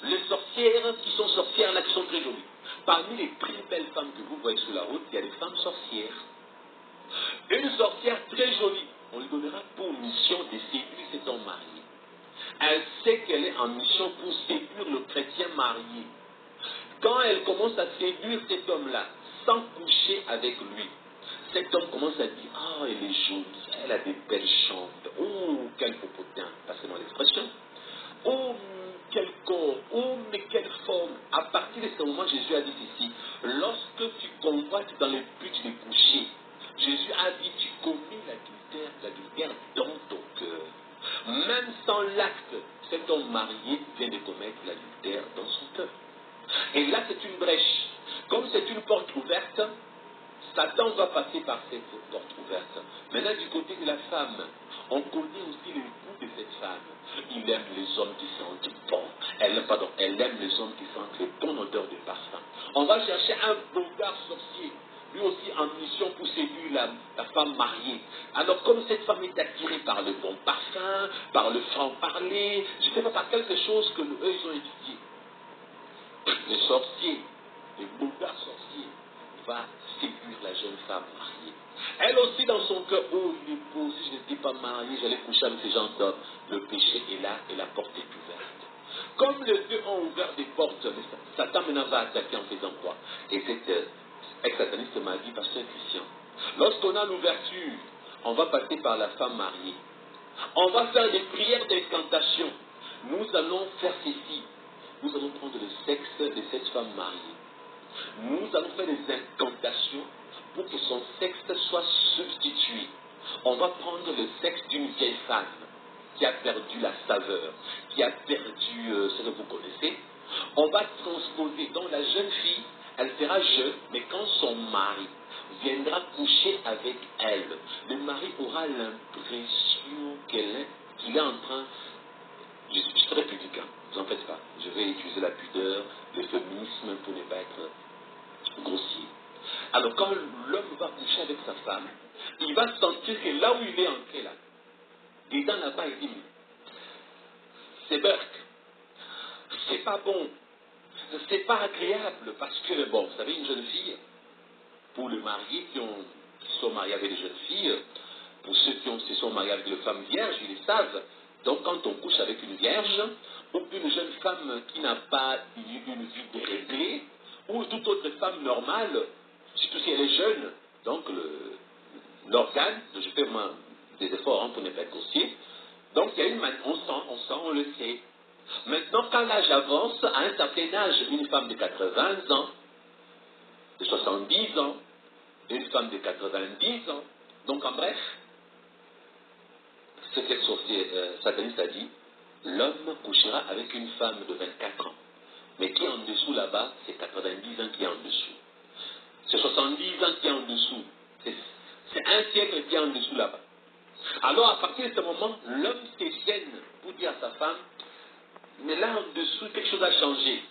les sorcières qui sont sorcières là, qui sont très jolies. Parmi les très belles femmes que vous voyez sur la route, il y a des femmes sorcières. Une sorcière très jolie, on lui donnera pour mission de séduire cet homme marié. Elle sait qu'elle est en mission pour séduire le chrétien marié. Quand elle commence à séduire cet homme-là, sans coucher avec lui, cet homme commence à dire, ah, elle est jolie, elle a des belles jambes, oh, quel popotin, passez-moi l'expression, oh, quel corps, oh, mais quelle forme. À partir de ce moment, Jésus a dit ceci, lorsque tu convoites dans le but de coucher, Jésus a dit, tu commets l'adultère dans ton cœur. Même sans l'acte, cet homme marié vient de commettre l'adultère dans son cœur. Et là, c'est une brèche. Comme c'est une porte ouverte, Satan va passer par cette porte ouverte. Maintenant, du côté de la femme, on connaît aussi le goût de cette femme. Il aime les hommes qui sentent bon. Elle aime les hommes qui sentent le bon odeur de parfum. On va chercher un vulgaire sorcier, lui aussi en mission pour séduire la femme mariée. Alors, comme cette femme est attirée par le bon parfum, par le franc-parler, je ne sais pas, par quelque chose que eux, ils ont étudié. Le sorcier, le vulgaire sorcier, va séduire la jeune femme mariée. Elle aussi dans son cœur, oh il est beau, si je n'étais pas mariée, j'allais coucher avec ces gens d'hommes. Le péché est là et la porte est ouverte. Comme les deux ont ouvert des portes, Satan maintenant va attaquer en faisant quoi? Et cet ex-sataniste m'a dit, pasteur Christian, lorsqu'on a l'ouverture, on va passer par la femme mariée. On va faire des prières d'incantation. Nous allons faire ceci. Nous allons prendre le sexe de cette femme mariée. Nous allons faire des incantations pour que son sexe soit substitué. On va prendre le sexe d'une vieille femme qui a perdu la saveur, qui a perdu ce que vous connaissez. On va transposer. Donc la jeune fille, elle sera jeune, mais quand son mari viendra coucher avec elle, le mari aura l'impression qu'il est en train... Je suis très pudique, hein. Vous en faites pas. Je vais utiliser la pudeur, le féminisme pour ne pas être grossier. Alors quand l'homme va coucher avec sa femme, il va sentir que là où il est entré là, dedans là-bas, il dit, c'est burk, c'est pas bon, c'est pas agréable, parce que, bon, vous savez, une jeune fille, pour les mariés qui sont mariés avec des jeunes filles, pour ceux qui se sont mariés avec des femmes vierges, ils le savent. Donc quand on couche avec une vierge, ou une jeune femme qui n'a pas eu une vie déréglée, ou toute autre femme normale, surtout si elle est jeune, donc l'organe, je fais des efforts pour ne pas être grossier, donc il y a une on sent, on le sait. Maintenant, quand l'âge avance, à un certain âge, une femme de 80 ans, de 70 ans, une femme de 90 ans, donc en bref, cet sorcier sataniste a dit, l'homme couchera avec une femme de 24 ans. Mais qui est en dessous là-bas, c'est 90 ans qui est en dessous. C'est 70 ans qui est en dessous. C'est un siècle qui est en dessous là-bas. Alors à partir de ce moment, l'homme s'échaîne pour dire à sa femme, mais là en dessous, quelque chose a changé.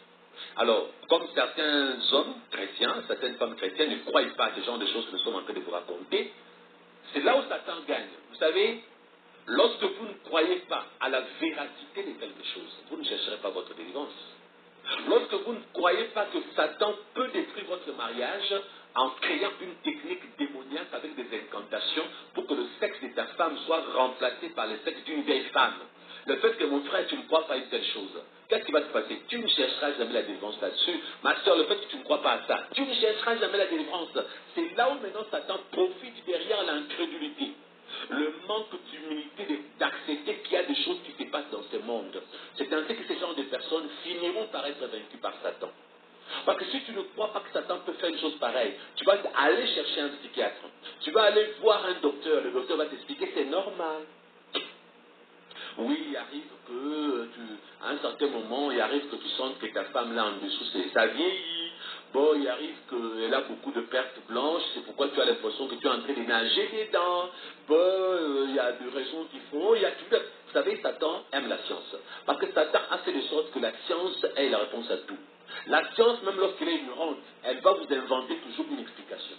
Alors, comme certains hommes chrétiens, certaines femmes chrétiennes ne croient pas à ce genre de choses que nous sommes en train de vous raconter, c'est là où Satan gagne. Vous savez, lorsque vous ne croyez pas à la véracité de quelque chose, vous ne chercherez pas votre délivrance. Lorsque vous ne croyez pas que Satan peut détruire votre mariage en créant une technique démoniaque avec des incantations pour que le sexe de ta femme soit remplacé par le sexe d'une vieille femme. Le fait que mon frère, tu ne crois pas à une telle chose, qu'est-ce qui va se passer? Tu ne chercheras jamais la délivrance là-dessus. Ma soeur, le fait que tu ne crois pas à ça, tu ne chercheras jamais la délivrance. C'est là où maintenant Satan profite derrière l'incrédulité. Le manque d'humilité d'accepter qu'il y a des choses qui se passent dans ce monde. C'est ainsi que ces genres de personnes finiront par être vaincus par Satan. Parce que si tu ne crois pas que Satan peut faire une chose pareille, tu vas aller chercher un psychiatre. Tu vas aller voir un docteur. Le docteur va t'expliquer c'est normal. Oui, il arrive que à un certain moment, il arrive que tu sentes que ta femme là en dessous, ça vieillit. Bon, il arrive qu'elle a beaucoup de pertes blanches, c'est pourquoi tu as l'impression que tu es en train de nager dedans. Bon, il y a des raisons qu'il faut, il y a tout. Vous savez, Satan aime la science. Parce que Satan a fait de sorte que la science est la réponse à tout. La science, même lorsqu'elle est ignorante, elle va vous inventer toujours une explication.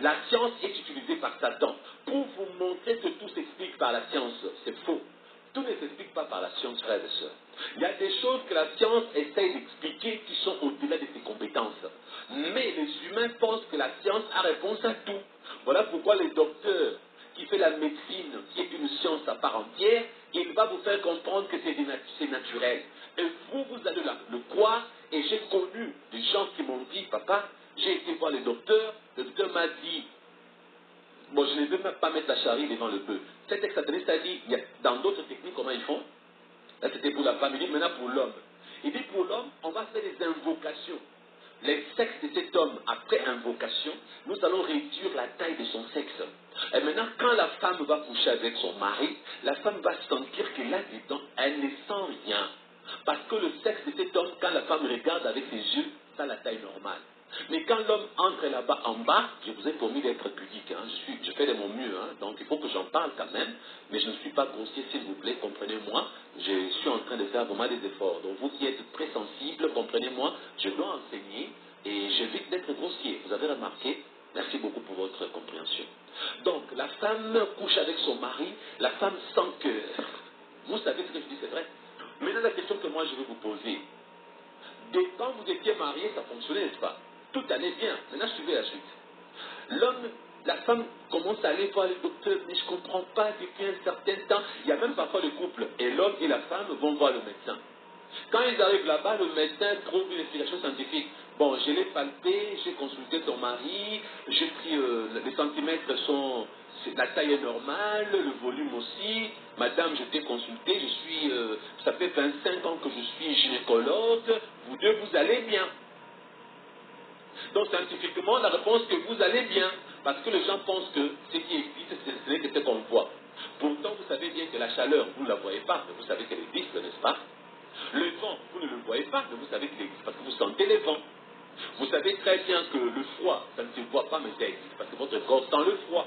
La science est utilisée par Satan pour vous montrer que tout s'explique par la science. C'est faux. Tout ne s'explique pas par la science, frères et sœurs. Il y a des choses que la science essaie d'expliquer qui sont au-delà de ses compétences. Mais les humains pensent que la science a réponse à tout. Voilà pourquoi les docteurs qui fait la médecine, qui est une science à part entière, il va vous faire comprendre que c'est naturel. Et vous, vous allez le croire. Et j'ai connu des gens qui m'ont dit, papa, j'ai été voir le docteur m'a dit, bon, je ne veux même pas mettre la charrie devant le bœuf. Cet ex-sataniste a dit, dans d'autres techniques, comment ils font? Là, c'était pour la femme, il dit maintenant pour l'homme. Il dit pour l'homme, on va faire des invocations. Les sexes de cet homme, après invocation, nous allons réduire la taille de son sexe. Et maintenant, quand la femme va coucher avec son mari, la femme va sentir que là-dedans, elle ne sent rien. Parce que le sexe de cet homme, quand la femme regarde avec ses yeux, ça a la taille normale. Mais quand l'homme entre là-bas en bas, je vous ai promis d'être pudique, hein, je fais de mon mieux, hein, donc il faut que j'en parle quand même, mais je ne suis pas grossier, s'il vous plaît, comprenez-moi, je suis en train de faire vraiment des efforts. Donc vous qui êtes très sensibles, comprenez-moi, je dois enseigner et j'évite d'être grossier. Vous avez remarqué? Merci beaucoup pour votre compréhension. Donc la femme couche avec son mari, la femme sent que... Vous savez ce que je dis, c'est vrai. Maintenant la question que moi je vais vous poser, dès quand vous étiez mariés, ça fonctionnait, n'est-ce pas? Tout allait bien. Maintenant, suivez la suite. L'homme, la femme commence à aller voir le docteur, mais je ne comprends pas depuis un certain temps. Il y a même parfois le couple, et l'homme et la femme vont voir le médecin. Quand ils arrivent là-bas, le médecin trouve une explication scientifique. Bon, je l'ai palpé, j'ai consulté ton mari, j'ai pris, les centimètres sont, la taille est normale, le volume aussi. Madame, je t'ai consulté, ça fait 25 ans que je suis gynécologue, vous deux, vous allez bien. Donc scientifiquement, la réponse que vous allez bien, parce que les gens pensent que ce qui existe, ce n'est que ce qu'on voit. Pourtant, vous savez bien que la chaleur, vous ne la voyez pas, mais vous savez qu'elle existe, n'est-ce pas? Le vent, vous ne le voyez pas, mais vous savez qu'il existe, parce que vous sentez les vents. Vous savez très bien que le froid, ça ne se voit pas, mais ça existe, parce que votre corps sent le froid.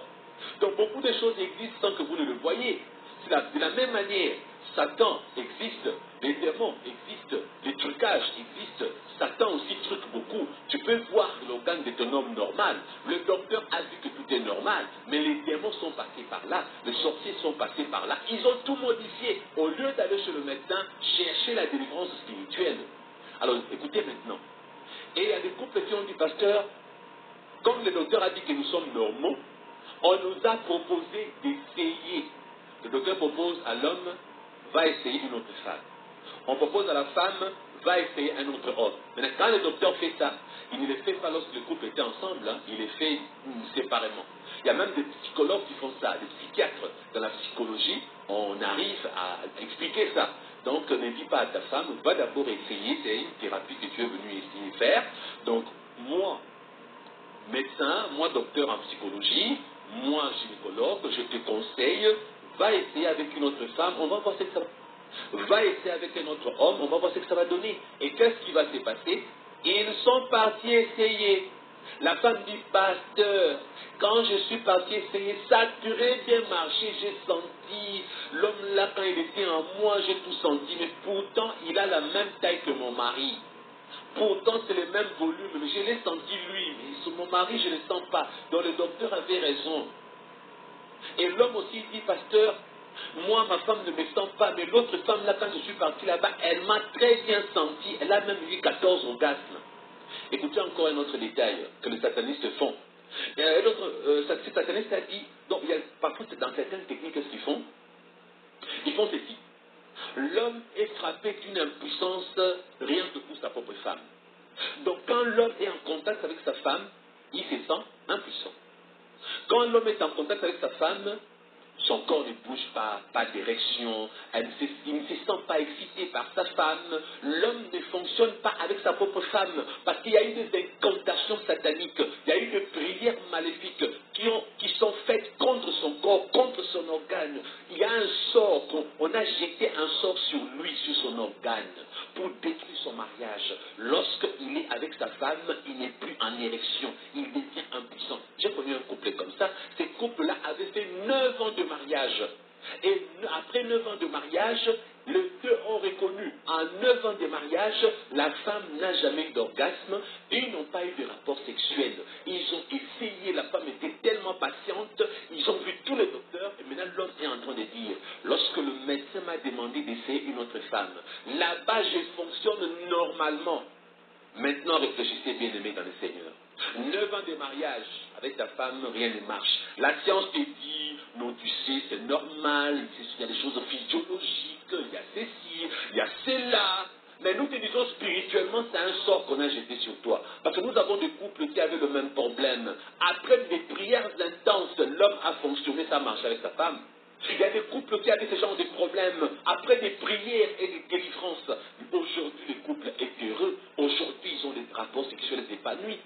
Donc beaucoup de choses existent sans que vous ne le voyez. De la même manière, Satan existe, les démons existent, les trucages existent, Satan aussi truque beaucoup. Tu peux voir l'organe de ton homme normal, le docteur a vu que tout est normal, mais les démons sont passés par là, les sorciers sont passés par là, ils ont tout modifié. Au lieu d'aller chez le médecin, chercher la délivrance spirituelle. Alors écoutez maintenant, et il y a des couples qui ont dit, pasteur, comme le docteur a dit que nous sommes normaux, on nous a proposé d'essayer. Le docteur propose à l'homme, va essayer une autre femme. On propose à la femme, va essayer un autre homme. Maintenant, quand le docteur fait ça, il ne le fait pas lorsque le couple était ensemble, hein, il le fait séparément. Il y a même des psychologues qui font ça, des psychiatres. Dans la psychologie, on arrive à expliquer ça. Donc, ne dis pas à ta femme, va d'abord essayer, c'est une thérapie que tu es venu ici faire. Donc, moi, médecin, moi docteur en psychologie, moi gynécologue, je te conseille, va essayer avec une autre femme, on va voir ce que ça va. Va essayer avec un autre homme, on va voir ce que ça va donner. Et qu'est-ce qui va se passer? Ils sont partis essayer. La femme dit, pasteur, quand je suis parti essayer, ça a très bien marché, j'ai senti, l'homme là, quand il était en moi, j'ai tout senti, mais pourtant, il a la même taille que mon mari. Pourtant, c'est le même volume, mais je l'ai senti lui, mais sur mon mari, je ne le sens pas. Donc le docteur avait raison. Et l'homme aussi dit, pasteur, moi, ma femme ne me sent pas, mais l'autre femme, là, quand je suis parti là-bas, elle m'a très bien senti. Elle a même eu 14 orgasmes. Écoutez encore un autre détail que les satanistes font. Et l'autre, ce sataniste a dit, donc, parfois, dans certaines techniques, qu'est-ce qu'ils font? Ils font ceci. L'homme est frappé d'une impuissance rien que pour sa propre femme. Donc quand l'homme est en contact avec sa femme, il se sent impuissant. Quand l'homme est en contact avec sa femme, son corps ne bouge pas d'érection, il ne se sent pas excité par sa femme. L'homme ne fonctionne pas avec sa propre femme parce qu'il y a eu des incantations sataniques, il y a eu des prières maléfiques qui sont faites contre son corps, contre son organe. Il y a un sort, on a jeté un sort sur lui, sur son organe, pour détruire son mariage. Lorsqu'il est avec sa femme, il n'est plus en érection, il devient impuissant. J'ai connu un couple comme ça, ces couples-là avaient fait 9 ans de mariage. Et après 9 ans de mariage, les deux ont reconnu, en 9 ans de mariage, la femme n'a jamais eu d'orgasme, et ils n'ont pas eu de rapport sexuel. Ils ont essayé, la femme était tellement patiente, ils ont vu tous les docteurs, et maintenant l'homme est en train de dire, lorsque le médecin m'a demandé d'essayer une autre femme, là-bas je fonctionne normalement. Maintenant, réfléchissez, bien-aimés dans le Seigneur. 9 ans de mariage avec ta femme, rien ne marche. La science te dit, non, tu sais, c'est normal, il y a des choses physiologiques, il y a ceci, il y a cela. Mais nous te disons spirituellement, c'est un sort qu'on a jeté sur toi. Parce que nous avons des couples qui avaient le même problème. Après des prières intenses, l'homme a fonctionné, ça marche avec sa femme. Il y a des couples qui avaient ce genre de problèmes. Après des prières et des délivrances, aujourd'hui les couples est heureux. Aujourd'hui, ils ont des rapports sexuels épanouis.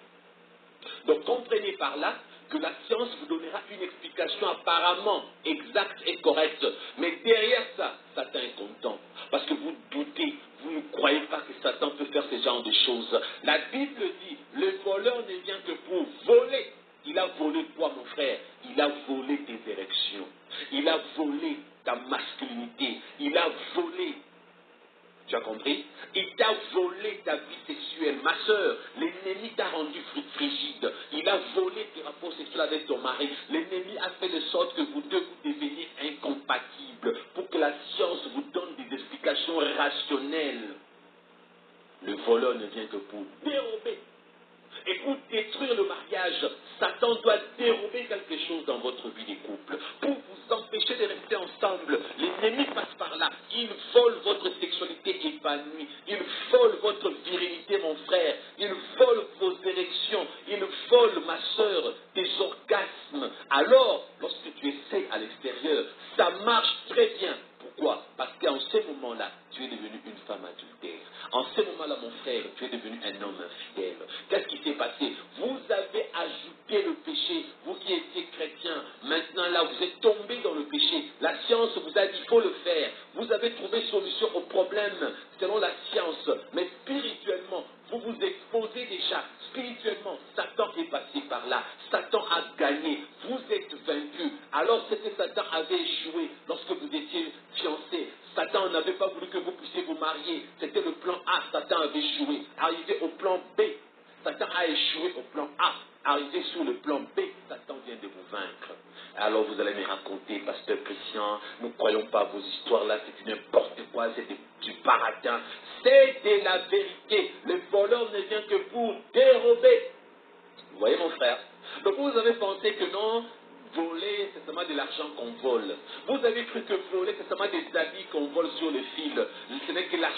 Donc comprenez par là que la science vous donnera une explication apparemment exacte et correcte. Mais derrière ça, Satan est content. Parce que vous doutez, vous ne croyez pas que Satan peut faire ce genre de choses. La Bible dit, le voleur ne vient que pour voler. Il a volé quoi, mon frère? Il a volé tes érections. Il a volé ta masculinité. Il a volé. Tu as compris? Il t'a volé ta vie sexuelle. Ma soeur, l'ennemi t'a rendu frigide. Il a volé tes rapports sexuels avec ton mari. L'ennemi a fait de sorte que vous deux vous deveniez incompatibles pour que la science vous donne des explications rationnelles. Le voleur ne vient que pour dérober. Et pour détruire le mariage, Satan doit dérober quelque chose dans votre vie de couple. Pour vous empêcher de rester ensemble, l'ennemi passe par là. Il vole votre sexualité épanouie. Il vole votre virilité, mon frère. Il vole vos érections. Il vole, ma soeur, tes orgasmes. Alors, lorsque tu essaies à l'extérieur, ça marche très bien. Pourquoi? Parce qu'en ce moment-là, tu es devenu une femme adultère. En ce moment-là, mon frère, tu es devenu un homme infidèle. Qu'est-ce qui s'est passé? Vous avez ajouté le péché. Vous qui étiez chrétien, maintenant là, vous êtes tombé dans le péché. La science vous a dit qu'il faut le faire. Vous avez trouvé solution au problème selon la science. Mais spirituellement, vous vous exposez déjà. Spirituellement, Satan est passé par là. Satan a gagné. Vous êtes vaincu. Alors, ce que Satan avait échoué lorsque vous étiez fiancé. Satan n'avait pas voulu que vous puissiez vous marier. C'était le plan A. Satan avait échoué. Arrivé au plan B. Satan a échoué au plan A. Arrivé sur le plan B, Satan vient de vous vaincre. Alors vous allez me raconter, pasteur Christian, nous ne croyons pas à vos histoires là, c'est n'importe quoi, c'est du baratin. C'est de la vérité. Le voleur ne vient que pour dérober. Vous voyez mon frère? Donc vous avez pensé que non, voler c'est seulement de l'argent qu'on vole. Vous avez cru que voler c'est seulement des habits qu'on vole sur le fil. Ce n'est que l'argent.